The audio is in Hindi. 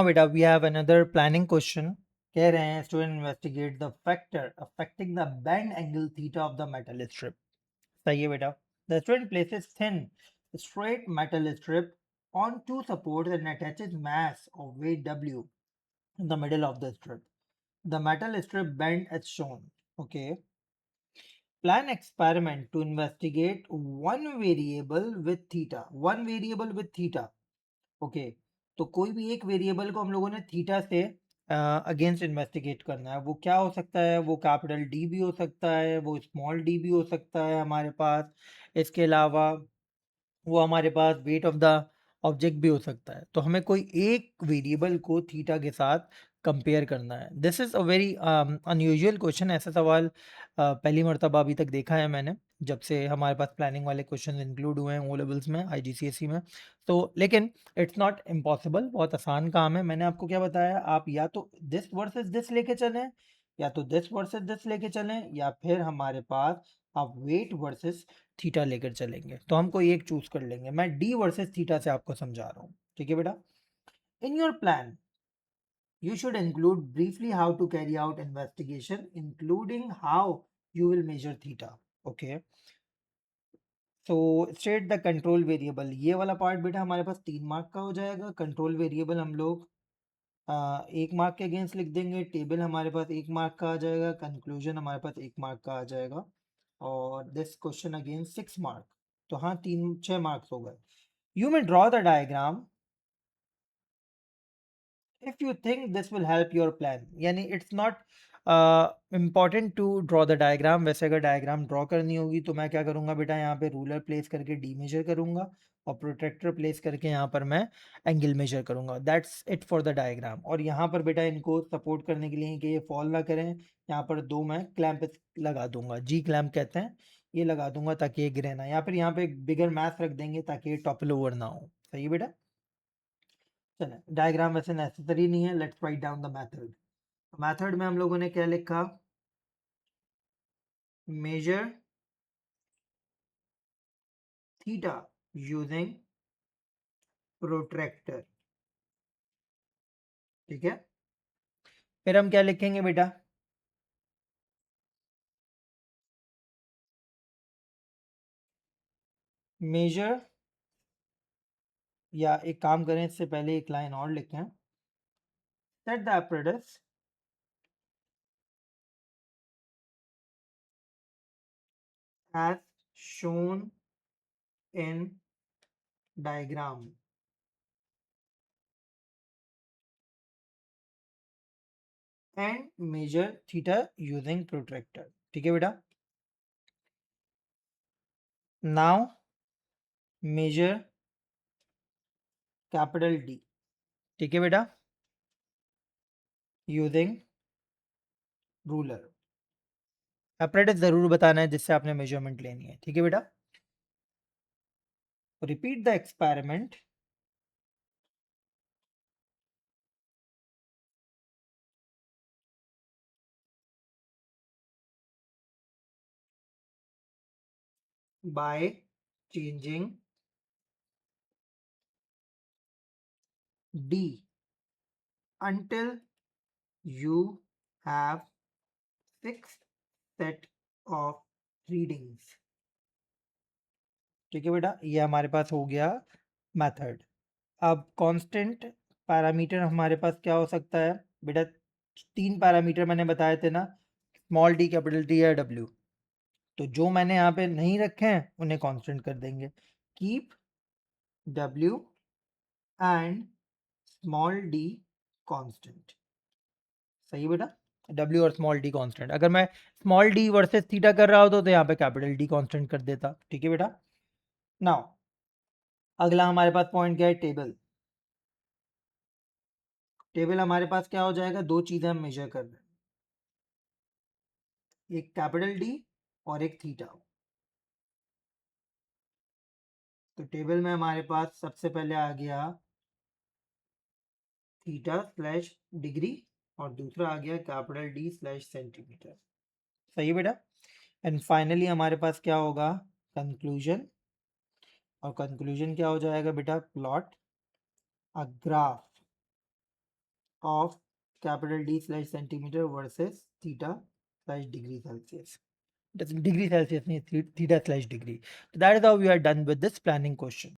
Now beta, we have another planning question. कह रहे हैं student investigate the factor affecting the bend angle theta of the metal strip. सही है बेटा. The student places thin straight metal strip on two supports and attaches mass of weight W in the middle of the strip. The metal strip bend as shown. Okay. Plan experiment to investigate one variable with theta. One variable with theta. Okay. तो कोई भी एक वेरिएबल को हम लोगों ने थीटा से अगेंस्ट इन्वेस्टिगेट करना है. वो क्या हो सकता है? वो कैपिटल डी भी हो सकता है, वो स्मॉल डी भी हो सकता है हमारे पास. इसके अलावा वो हमारे पास वेट ऑफ द ऑब्जेक्ट भी हो सकता है. तो हमें कोई एक वेरिएबल को थीटा के साथ कंपेयर करना है. This is a very unusual question. ऐसा सवाल पहली मर्तबा अभी तक देखा है मैंने, जब से हमारे पास प्लानिंग वाले क्वेश्चन इंक्लूड हुए हैं ओ लेवल्स में, IGCSE में. तो लेकिन इट्स नॉट इम्पॉसिबल, बहुत आसान काम है. मैंने आपको क्या बताया, आप या तो दिस वर्सेस दिस लेके चलें, या तो दिस वर्सेस दिस लेके चलें, या फिर हमारे पास आप वेट वर्सेस थीटा लेकर चलेंगे. तो हम कोई एक चूज कर लेंगे. मैं डी वर्सेस थीटा से आपको समझा रहा हूँ. ठीक है बेटा. In your plan you should include briefly how to carry out investigation, including how you will measure theta. Okay. So state the control variable. ये वाला पार्ट बेटा हमारे पास 3 मार्क का हो जाएगा. कंट्रोल वेरिएबल हम लोग 1 मार्क के अगेंस्ट लिख देंगे. टेबल हमारे पास 1 मार्क का आ जाएगा. कंक्लूजन हमारे पास 1 मार्क का आ जाएगा. और दिस क्वेश्चन अगेन 6 मार्क. तो हाँ, 6 मार्क्स हो गए. You may draw the diagram if you think this will help your plan. यानी it's not important to draw the diagram. वैसे अगर डायग्राम ड्रॉ करनी होगी तो मैं क्या करूँगा बेटा, यहाँ पे रूलर प्लेस करके डी मेजर करूँगा और प्रोट्रैक्टर प्लेस करके यहाँ पर मैं एंगल मेजर करूँगा. That's it for the diagram. और यहाँ पर बेटा इनको सपोर्ट करने के लिए कि ये फॉल ना करें, यहाँ पर 2 मैं क्लैंप लगा दूंगा. जी क्लैंप कहते हैं. ये लगा दूंगा ताकि ये गिरे ना. या फिर यहाँ पे एक बिगर मैथ रख देंगे ताकि ये टॉपल ओवर ना हो. सही है बेटा. चले, डायग्राम वैसे नेसेसरी नहीं है. Let's write down the method. Method में हम लोगों ने क्या लिखा? Measure theta using protractor. ठीक है. फिर हम क्या लिखेंगे बेटा? मेजर, या एक काम करें इससे पहले एक लाइन और लिखें. Set the apparatus as shown in diagram. And measure theta using protractor. ठीक है बेटा. Now measure capital D. ठीक है बेटा. Using ruler. apparatus जरूर बताना है जिससे आपने मेजरमेंट लेनी है. ठीक है बेटा. Repeat the experiment by changing D until you have fixed set of readings. ठीक है बेटा. ये हमारे पास हो गया मेथड. अब कांस्टेंट पैरामीटर हमारे पास क्या हो सकता है बेटा? 3 पैरामीटर मैंने बताए थे ना, स्मॉल डी, कैपिटल टी या डब्ल्यू. तो जो मैंने यहाँ पे नहीं रखे हैं उन्हें कांस्टेंट कर देंगे. Keep W and small D constant. सही है बेटा. डब्ल्यू और स्मॉल डी कांस्टेंट. अगर मैं स्मॉल डी वर्सेस थीटा कर रहा होता तो यहाँ पे कैपिटल डी कांस्टेंट कर देता. ठीक है बेटा. नाउ अगला हमारे पास पॉइंट क्या है? टेबल. टेबल हमारे पास क्या हो जाएगा? 2 चीजें हम मेजर कर रहे हैं, एक कैपिटल डी और एक थीटा. तो टेबल में हमारे पास सबसे पहले आ गया थीटा स्लैश डिग्री और दूसरा आ गया कैपिटल डी स्लैश सेंटीमीटर. सही है बेटा. एंड फाइनली हमारे पास क्या होगा? कंक्लूजन. और कंक्लूजन क्या हो जाएगा बेटा? Plot a graph of capital D slash centimeter versus theta slash degree Celsius. It is degree Celsius, nahi theta slash degree. So that is how we are done with this planning question.